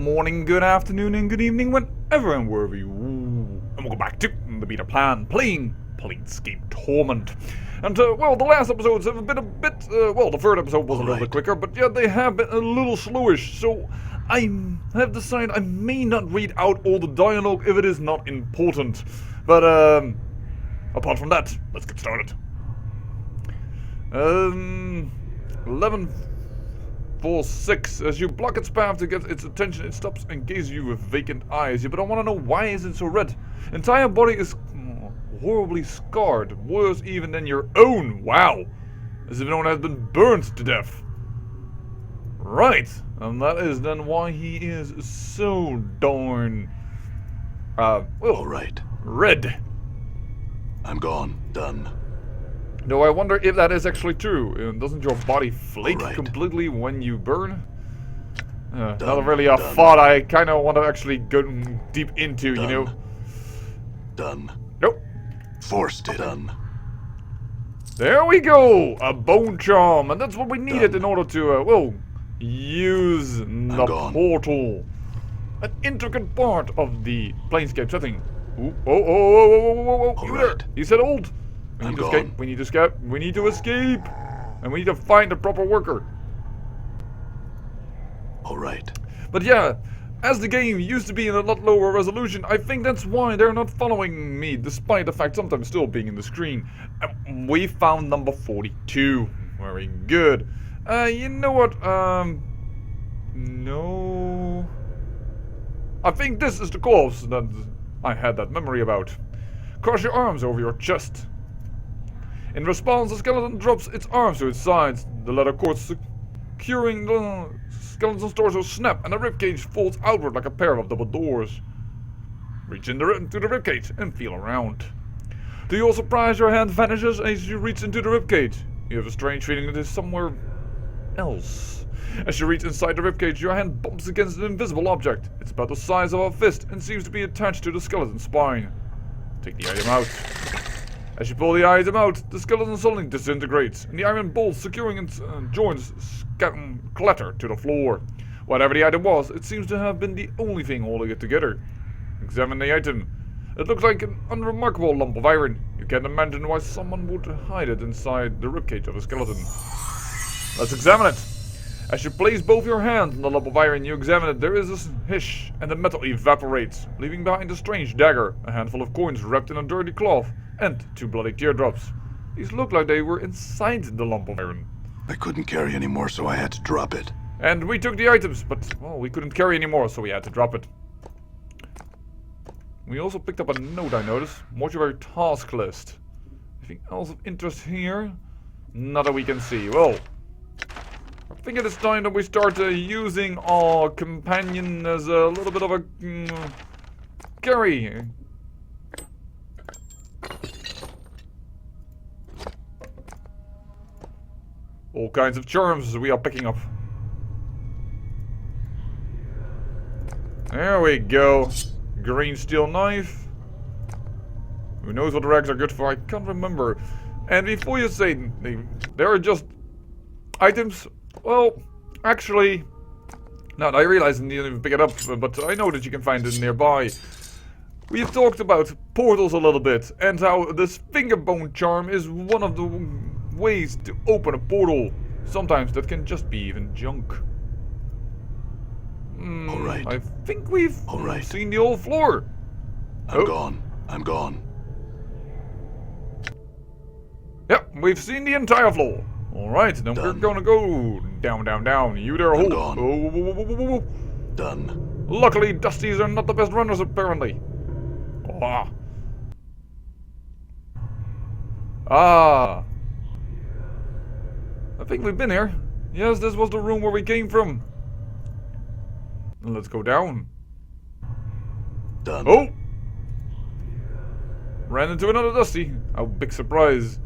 morning, good afternoon, and good evening, whenever and wherever you. And welcome back to the Beta Plan, playing Planescape Torment. And, well, the last episodes have been a bit, well, the third episode was a little bit quicker, but yeah, they have been a little slowish, so I have decided I may not read out all the dialogue if it is not important. But, apart from that, let's get started. 11-4-6. As you block its path to get its attention, it stops and gazes you with vacant eyes. Yeah, but I want to know, why is it so red? Entire body is horribly scarred, worse even than your own. Wow, as if no one has been burned to death. Right, and that is then why he is so darn well, all right. Red. I'm gone. Done. Though I wonder if that is actually true. Doesn't your body flake completely when you burn? Not really a thought I kind of want to actually go deep into, you know? Done. Nope. Forced it. Done. There we go! A bone charm, and that's what we needed in order to, well, use the portal. An intricate part of the Planescape setting. Ooh, oh, you there! You said old! We need to escape, we need to escape, we need to escape! And we need to find a proper worker. Alright. But yeah, as the game used to be in a lot lower resolution, I think that's why they're not following me, despite the fact sometimes still being in the screen. We found number 42. Very good. You know what, no... I think this is the corpse that I had that memory about. Cross your arms over your chest. In response, the skeleton drops its arms to its sides. The leather cords securing the skeleton's torso snap, and the ribcage folds outward like a pair of double doors. Reach into the ribcage and feel around. To your surprise, your hand vanishes as you reach into the ribcage. You have a strange feeling that it is somewhere else. As you reach inside the ribcage, your hand bumps against an invisible object. It's about the size of a fist and seems to be attached to the skeleton's spine. Take the item out. As you pull the item out, the skeleton suddenly disintegrates, and the iron bolts securing its joints clatter to the floor. Whatever the item was, it seems to have been the only thing holding it together. Examine the item. It looks like an unremarkable lump of iron. You can't imagine why someone would hide it inside the ribcage of a skeleton. Let's examine it. As you place both your hands on the lump of iron, you examine it. There is a hiss, and the metal evaporates, leaving behind a strange dagger, a handful of coins wrapped in a dirty cloth, and 2 bloody teardrops. These look like they were inside the lump of iron. I couldn't carry anymore, so I had to drop it. And we took the items, but, well, we couldn't carry anymore, so we had to drop it. We also picked up a note, I noticed. Mortuary task list. Anything else of interest here? Not that we can see. Well, I think it is time that we start using our companion as a little bit of a carry. All kinds of charms we are picking up. There we go. Green steel knife. Who knows what the rags are good for? I can't remember. And before you say they are just items, well, actually, no, I realize I didn't even pick it up, but I know that you can find it nearby. We've talked about portals a little bit, and how this finger bone charm is one of the ways to open a portal. Sometimes that can just be even junk. Alright. I think we've seen the whole floor. I'm gone. I'm gone. Yep, we've seen the entire floor. Alright, then we're gonna go down, down, down. You there, hold. Oh. Done. Luckily, Dusties are not the best runners, apparently. Ah. I think we've been here. Yes, this was the room where we came from. Let's go down. Done. Oh! Ran into another Dusty. How big surprise.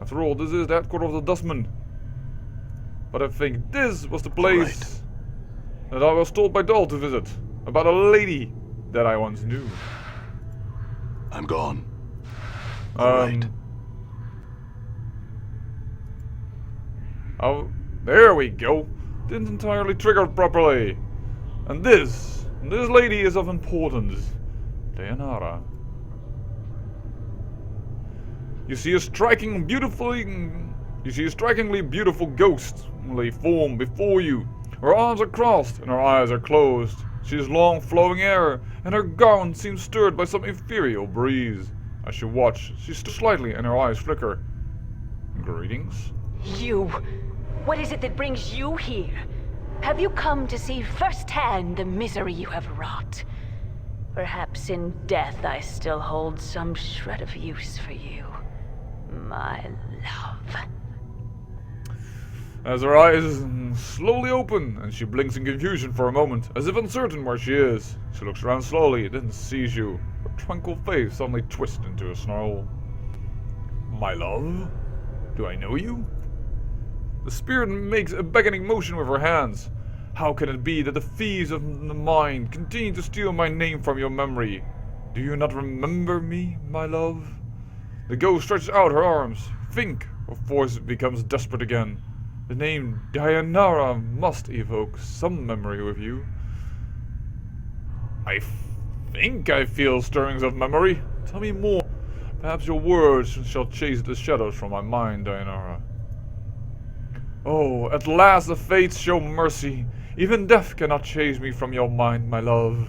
After all, this is the headquarters of the Dustman. But I think this was the place that I was told by Doll to visit. About a lady that I once knew. I'm gone. Alright. Oh, there we go. Didn't entirely trigger properly. And this lady is of importance. Dayanara. You see a strikingly beautiful ghostly form before you. Her arms are crossed and her eyes are closed. She has long flowing hair, and her gown seems stirred by some ethereal breeze. As you watch, she stirs slightly and her eyes flicker. Greetings? You! What is it that brings you here? Have you come to see firsthand the misery you have wrought? Perhaps in death I still hold some shred of use for you, my love. As her eyes slowly open, and she blinks in confusion for a moment, as if uncertain where she is. She looks around slowly, then sees you. Her tranquil face suddenly twists into a snarl. My love? Do I know you? The spirit makes a beckoning motion with her hands. How can it be that the thieves of the mind continue to steal my name from your memory? Do you not remember me, my love? The ghost stretches out her arms. Think! Her voice becomes desperate again. The name Dayanara must evoke some memory with you. I think I feel stirrings of memory. Tell me more. Perhaps your words shall chase the shadows from my mind, Dayanara. Oh, at last the fates show mercy. Even death cannot chase me from your mind, my love.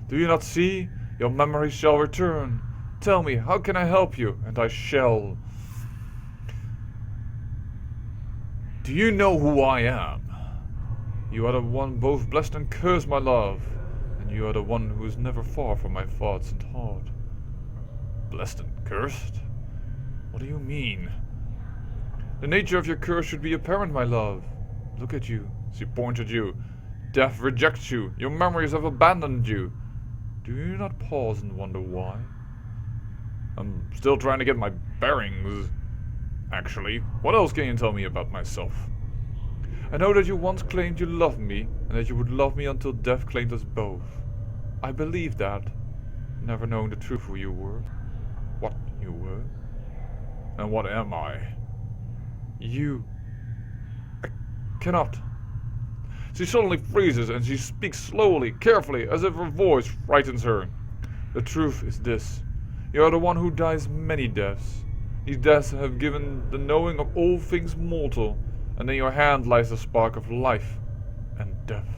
Do you not see? Your memory shall return. Tell me, how can I help you? And I shall. Do you know who I am? You are the one both blessed and cursed, my love. And you are the one who is never far from my thoughts and heart. Blessed and cursed? What do you mean? The nature of your curse should be apparent, my love. Look at you. She points at you. Death rejects you. Your memories have abandoned you. Do you not pause and wonder why? I'm still trying to get my bearings. Actually, what else can you tell me about myself? I know that you once claimed you loved me, and that you would love me until death claimed us both. I believe that, never knowing the truth who you were, what you were. And what am I? You. I cannot. She suddenly freezes and she speaks slowly, carefully, as if her voice frightens her. The truth is this. You are the one who dies many deaths. These deaths have given the knowing of all things mortal, and in your hand lies the spark of life and death.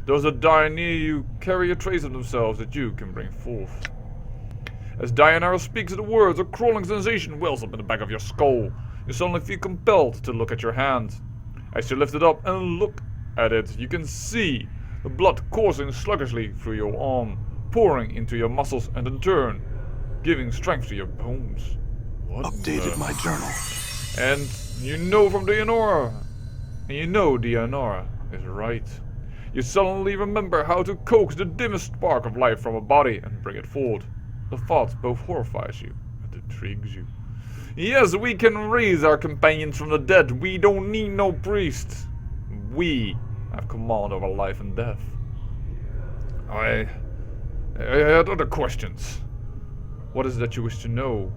Those that die near you carry a trace of themselves that you can bring forth. As Dayanara speaks the words, a crawling sensation wells up in the back of your skull. You suddenly feel compelled to look at your hand. As you lift it up and look at it, you can see the blood coursing sluggishly through your arm, pouring into your muscles and in turn, giving strength to your bones. What Updated my journal. And you know from Dayanara. And you know Dayanara is right. You suddenly remember how to coax the dimmest spark of life from a body and bring it forward. The thought both horrifies you and intrigues you. Yes, we can raise our companions from the dead. We don't need no priest. We have command over life and death. I had other questions. What is it that you wish to know?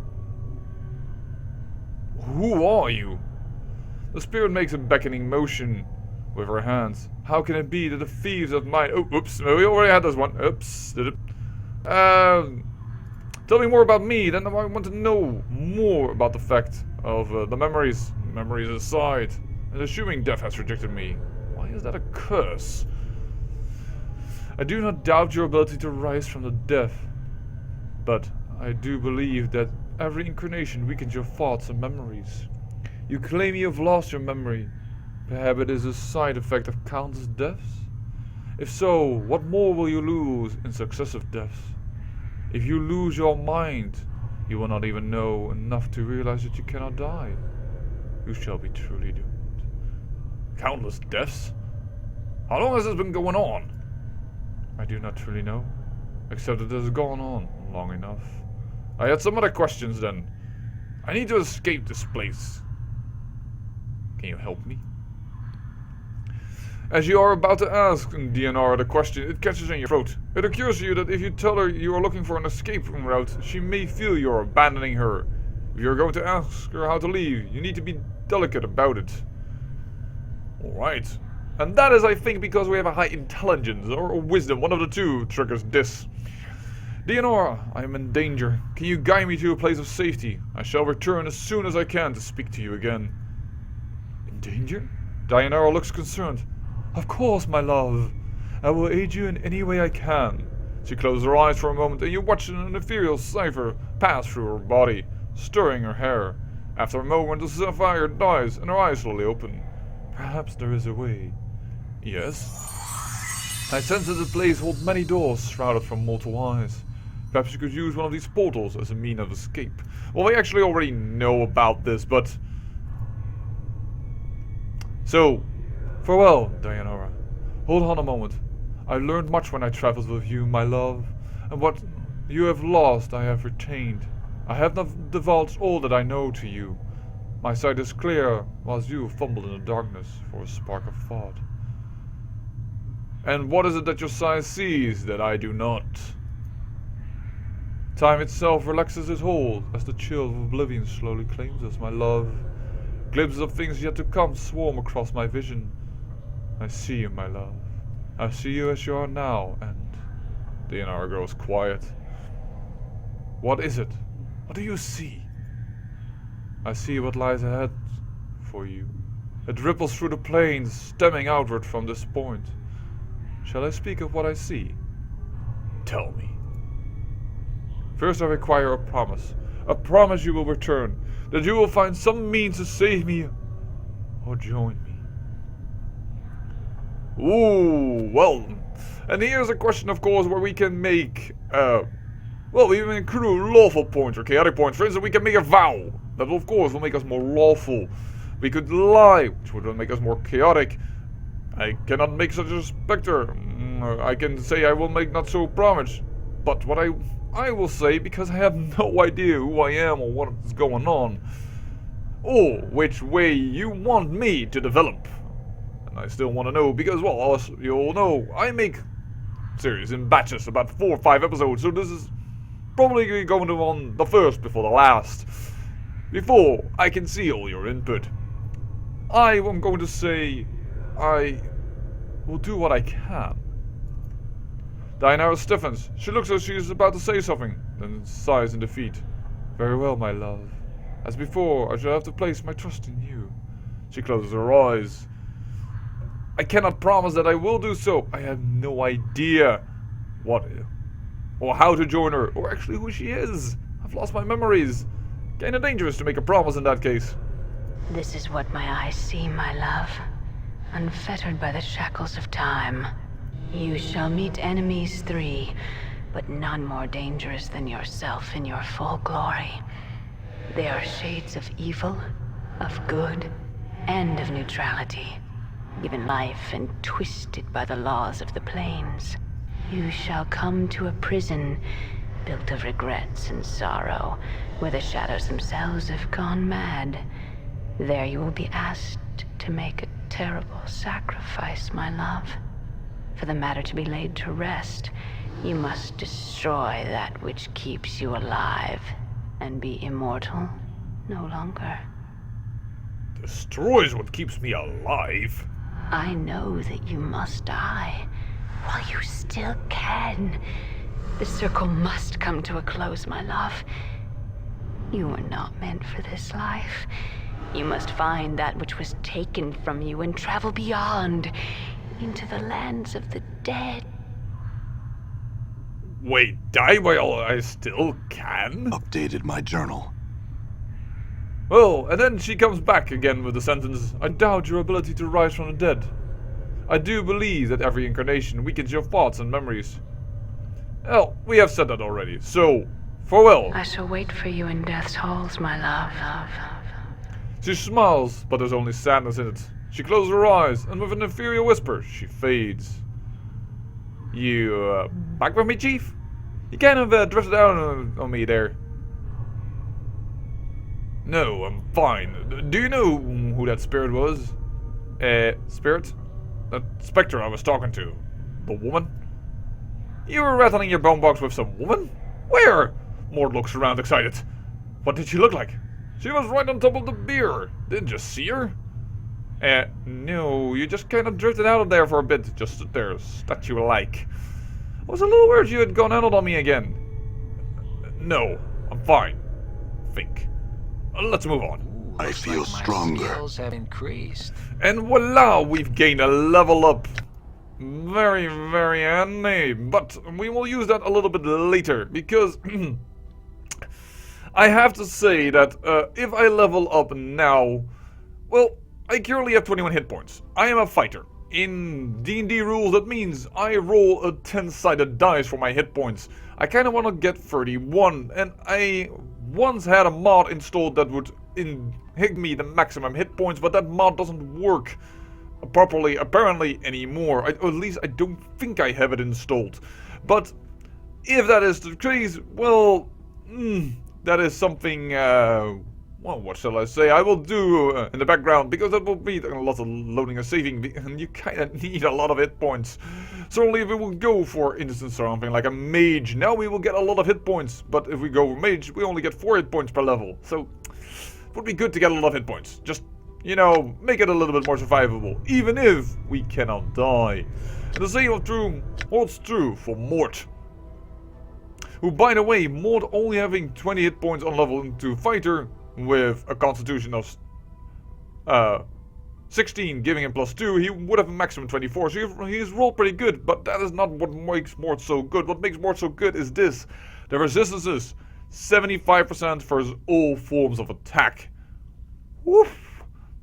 Who are you? The spirit makes a beckoning motion with her hands. How can it be that the thieves of mine... Oh, oops, we already had this one. Oops. Tell me more about me, then I want to know more about the fact of the memories. Memories aside. And assuming death has rejected me. Why is that a curse? I do not doubt your ability to rise from the death. But I do believe that every incarnation weakens your thoughts and memories. You claim you have lost your memory. Perhaps it is a side effect of countless deaths? If so, what more will you lose in successive deaths? If you lose your mind, you will not even know enough to realize that you cannot die. You shall be truly doomed. Countless deaths? How long has this been going on? I do not truly know, except that it has gone on long enough. I had some other questions then. I need to escape this place. Can you help me? As you are about to ask Dayanara the question, it catches in your throat. It occurs to you that if you tell her you are looking for an escape route, she may feel you are abandoning her. If you are going to ask her how to leave, you need to be delicate about it. Alright, And that is, I think, because we have a high intelligence or wisdom. One of the two triggers this. Dianora, I am in danger. Can you guide me to a place of safety? I shall return as soon as I can to speak to you again. In danger? Dianora looks concerned. Of course, my love. I will aid you in any way I can. She closes her eyes for a moment, and you watch an ethereal cipher pass through her body, stirring her hair. After a moment, the sapphire dies, and her eyes slowly open. Perhaps there is a way. Yes? I sense that the place holds many doors shrouded from mortal eyes. Perhaps you could use one of these portals as a means of escape. Well, we actually already know about this, but... So, farewell, Dianora. Hold on a moment. I learned much when I traveled with you, my love, and what you have lost I have retained. I have not divulged all that I know to you. My sight is clear, whilst you fumble in the darkness for a spark of thought. And what is it that your sight sees that I do not? Time itself relaxes its hold as the chill of oblivion slowly claims us, my love. Glimpses of things yet to come swarm across my vision. I see you, my love. I see you as you are now, and... Dianora grows quiet. What is it? What do you see? I see what lies ahead for you. It ripples through the plains, stemming outward from this point. Shall I speak of what I see? Tell me. First I require a promise. A promise you will return. That you will find some means to save me or join me. Ooh, well. And here's a question, of course, where we can make, well, we can accrue lawful points or chaotic points. For instance, we can make a vow. That, of course, will make us more lawful. We could lie, which would make us more chaotic. I cannot make such a specter. I can say I will make not so promise. But what I will say, because I have no idea who I am or what is going on, or which way you want me to develop. And I still want to know, because, well, as you all know, I make series in batches, about 4 or 5 episodes, so this is probably going to be on the first before the last, before I can see all your input. I am going to say I will do what I can. Dianora stiffens. She looks as she is about to say something, then sighs in defeat. Very well, my love. As before, I shall have to place my trust in you. She closes her eyes. I cannot promise that I will do so. I have no idea what or how to join her, or actually who she is. I've lost my memories. Kinda dangerous to make a promise in that case. This is what my eyes see, my love. Unfettered by the shackles of time. You shall meet enemies 3, but none more dangerous than yourself in your full glory. They are shades of evil, of good, and of neutrality. Given life and twisted by the laws of the plains. You shall come to a prison built of regrets and sorrow, where the shadows themselves have gone mad. There you will be asked to make a terrible sacrifice, my love. For the matter to be laid to rest, you must destroy that which keeps you alive, and be immortal no longer. Destroys what keeps me alive? I know that you must die, while you still can. The circle must come to a close, my love. You were not meant for this life. You must find that which was taken from you and travel beyond, into the lands of the dead. Wait, die while I still can? Updated my journal. Well, and then she comes back again with the sentence, I doubt your ability to rise from the dead. I do believe that every incarnation weakens your thoughts and memories. Well, we have said that already, so, farewell. I shall wait for you in death's halls, my love. She smiles, but there's only sadness in it. She closes her eyes, and with an inferior whisper, she fades. You, back with me, Chief? You kind of drifted out on me there. No, I'm fine. Do you know who that spirit was? Spirit? That specter I was talking to. The woman? You were rattling your bone box with some woman? Where? Mort looks around excited. What did she look like? She was right on top of the beer. Didn't you see her? No, you just kind of drifted out of there for a bit. Just sit there, statue-like. I was a little worried you had gone out on me again. No, I'm fine. Think. Let's move on. Ooh, I looks feel like my stronger. skills have increased. And voila, we've gained a level up. Very, very handy. But we will use that a little bit later, because I have to say that if I level up now, well, I currently have 21 hit points. I am a fighter. In D&D rules, that means I roll a 10-sided dice for my hit points. I kind of want to get 31, and I once had a mod installed that would hit me the maximum hit points, but that mod doesn't work properly apparently anymore. Or at least I don't think I have it installed. But if that is the case, well, that is something, well, what shall I say, I will do in the background, because that will be a lot of loading and saving, and you kind of need a lot of hit points. So only if we will go for instance something like a mage, now we will get a lot of hit points, but if we go for mage, we only get 4 hit points per level. So it would be good to get a lot of hit points. Just, you know, make it a little bit more survivable, even if we cannot die. And the same holds true for Mort. Who, by the way, Mort only having 20 hit points on level 2 fighter, with a constitution of 16 giving him +2, he would have a maximum 24, so he's rolled pretty good, but that is not what makes Mort so good. What makes Mort so good is this: the resistances, 75% for all forms of attack. Woof!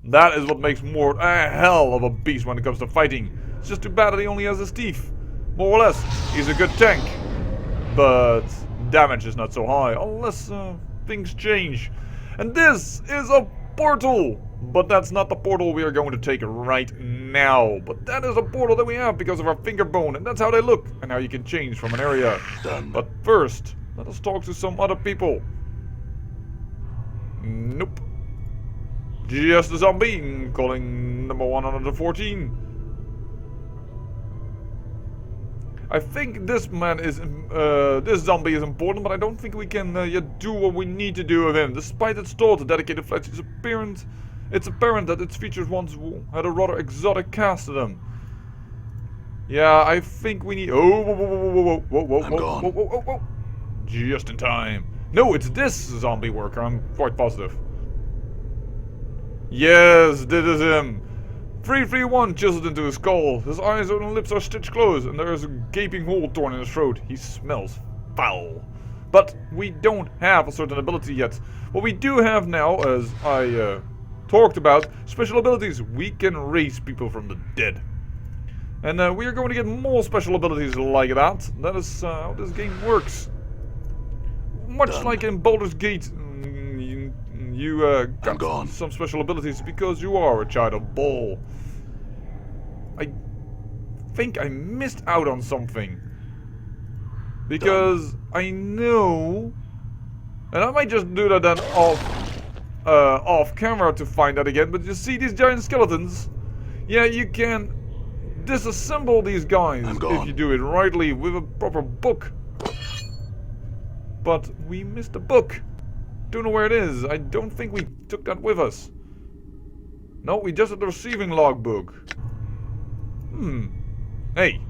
That is what makes Mort a hell of a beast when it comes to fighting. It's just too bad that he only has his teeth. More or less, he's a good tank, but damage is not so high, unless things change. And this is a portal! But that's not the portal we are going to take right now. But that is a portal that we have because of our finger bone, and that's how they look, and how you can change from an area. Done. But first, let us talk to some other people. Nope. Just a zombie, calling number 114. I think this man is, this zombie is important, but I don't think we can yet do what we need to do with him. Despite its thought, the dedicated flesh is apparent. It's apparent that its features once had a rather exotic cast to them. Yeah, I think we need. Oh, whoa. Just in time. No, it's this zombie worker. I'm quite positive. Yes, this is him. 331 chiseled into his skull. His eyes and lips are stitched closed, and there is a gaping hole torn in his throat. He smells foul. But we don't have a certain ability yet. What we do have now, as I talked about, special abilities. We can raise people from the dead. And we are going to get more special abilities like that. That is how this game works. Much like in Baldur's Gate, you got some special abilities because you are a child of Ball. I think I missed out on something. Because I know, and I might just do that then off camera to find that again, but you see these giant skeletons? Yeah, you can disassemble these guys if you do it rightly with a proper book. But we missed the book. Don't know where it is. I don't think we took that with us. No, we just had the receiving logbook. Hey.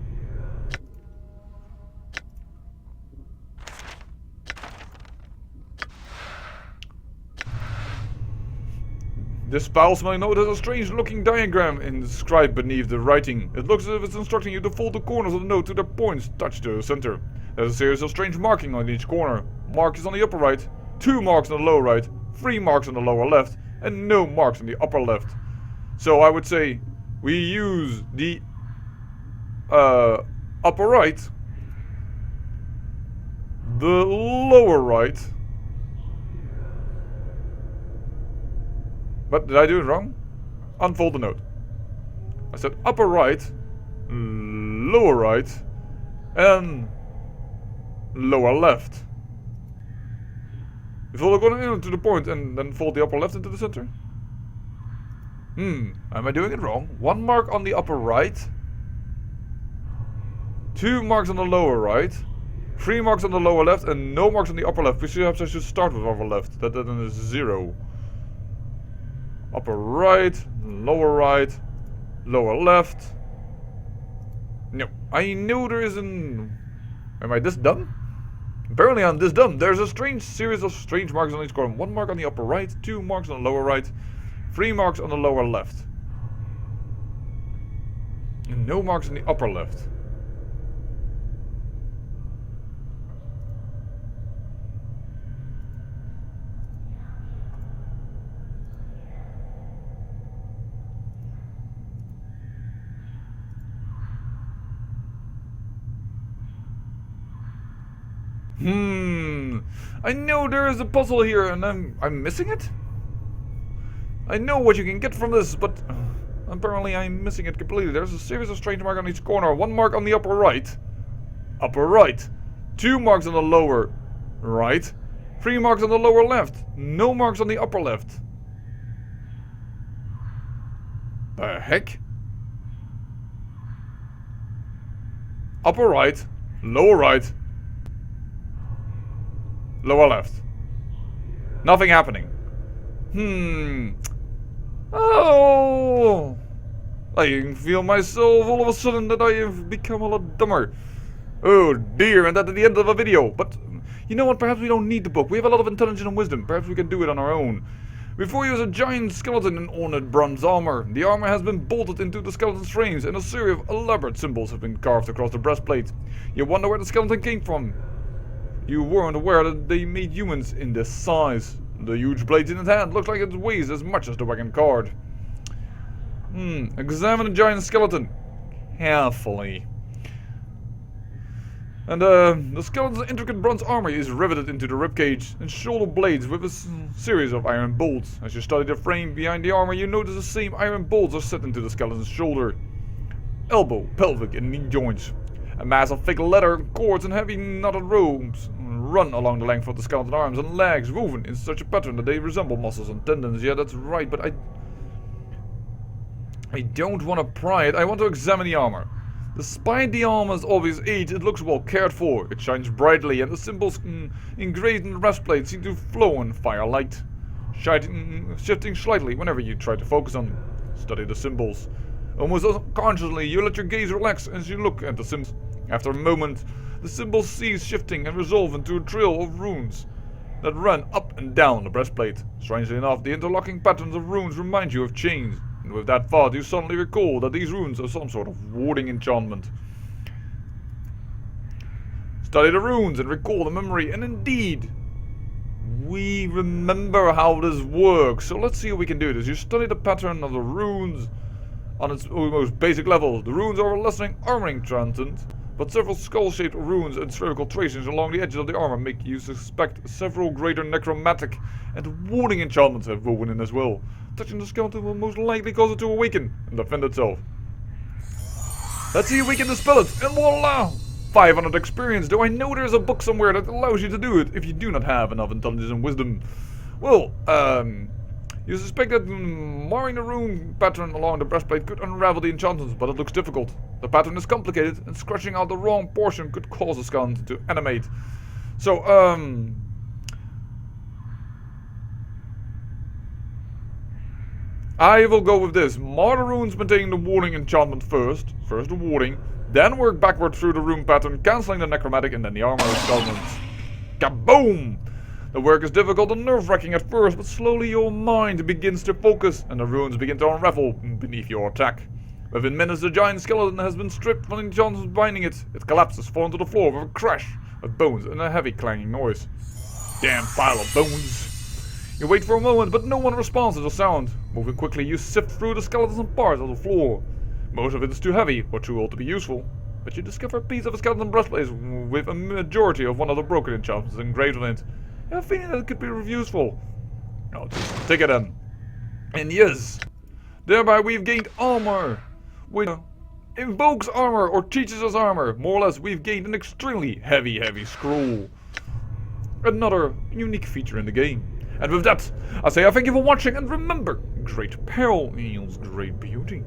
This foul-smelling note has a strange-looking diagram inscribed beneath the writing. It looks as if it's instructing you to fold the corners of the note to their points touched to the center. There's a series of strange markings on each corner. Mark is on the upper right, 2 marks on the lower right, 3 marks on the lower left, and no marks on the upper left. So I would say we use the upper right, the lower right. But did I do it wrong? Unfold the note. I said upper right, lower right, and lower left. You fold the corner into the point and then fold the upper left into the center? Am I doing it wrong? 1 mark on the upper right, 2 marks on the lower right, 3 marks on the lower left, and no marks on the upper left. Perhaps I should start with upper left. That then is 0. Upper right, lower left. No, I know there is an... Am I this dumb? Apparently I'm this dumb. There's a strange series of strange marks on each corner. 1 mark on the upper right, 2 marks on the lower right, 3 marks on the lower left. And no marks on the upper left. I know there is a puzzle here and I'm missing it? I know what you can get from this, but apparently I'm missing it completely. There's a series of strange marks on each corner. 1 mark on the upper right. 2 marks on the lower right. 3 marks on the lower left. No marks on the upper left. The heck? Upper right, lower right, lower left. Nothing happening. Oh! I can feel myself all of a sudden that I have become a lot dumber. Oh dear, and that at the end of a video. But you know what, perhaps we don't need the book. We have a lot of intelligence and wisdom. Perhaps we can do it on our own. Before you is a giant skeleton in ornate bronze armor. The armor has been bolted into the skeleton's frames and a series of elaborate symbols have been carved across the breastplate. You wonder where the skeleton came from. You weren't aware that they made humans in this size. The huge blade in its hand looks like it weighs as much as the wagon card. Examine the giant skeleton carefully. And the skeleton's intricate bronze armor is riveted into the ribcage and shoulder blades with a series of iron bolts. As you study the frame behind the armor, you notice the same iron bolts are set into the skeleton's shoulder, elbow, pelvic, and knee joints. A mass of thick leather, cords, and heavy knotted ropes run along the length of the skeleton arms and legs, woven in such a pattern that they resemble muscles and tendons. Yeah, that's right, but I don't want to pry it. I want to examine the armor. Despite the armor's obvious age, it looks well cared for. It shines brightly, and the symbols engraved in the breastplate seem to flow in firelight, shifting slightly whenever you try to focus on them. Study the symbols. Almost unconsciously, you let your gaze relax as you look at the symbols. After a moment, the symbols cease shifting and resolve into a trail of runes that run up and down the breastplate. Strangely enough, the interlocking patterns of runes remind you of chains. And with that thought, you suddenly recall that these runes are some sort of warding enchantment. Study the runes and recall the memory, and indeed, we remember how this works. So let's see how we can do this. You study the pattern of the runes on its most basic level. The runes are a lessening armor enchantment, but several skull-shaped runes and spherical tracings along the edges of the armor make you suspect several greater necromantic and warding enchantments have woven in as well. Touching the skeleton will most likely cause it to awaken and defend itself. Let's see if we can dispel it, and voila! 500 experience, though I know there's a book somewhere that allows you to do it if you do not have enough intelligence and wisdom. Well, you suspect that marring the rune pattern along the breastplate could unravel the enchantments, but it looks difficult. The pattern is complicated, and scratching out the wrong portion could cause the skeleton to animate. So, I will go with this. Mar the runes containing the warding enchantment first the warding, then work backward through the rune pattern, cancelling the necromantic and then the armor enchantments. Kaboom! The work is difficult and nerve-wracking at first, but slowly your mind begins to focus and the runes begin to unravel beneath your attack. Within minutes, the giant skeleton has been stripped from the enchantments binding it. It collapses, falling to the floor with a crash of bones and a heavy clanging noise. Damn pile of bones. You wait for a moment, but no one responds to the sound. Moving quickly, you sift through the skeleton parts of the floor. Most of it is too heavy or too old to be useful, but you discover a piece of a skeleton breastplate with a majority of one of the broken enchantments engraved on it. You have a feeling that it could be useful. I'll just take it in. And yes, thereby we've gained armor, which invokes armor or teaches us armor. More or less, we've gained an extremely heavy scroll. Another unique feature in the game. And with that, I say I thank you for watching, and remember, great peril equals great beauty.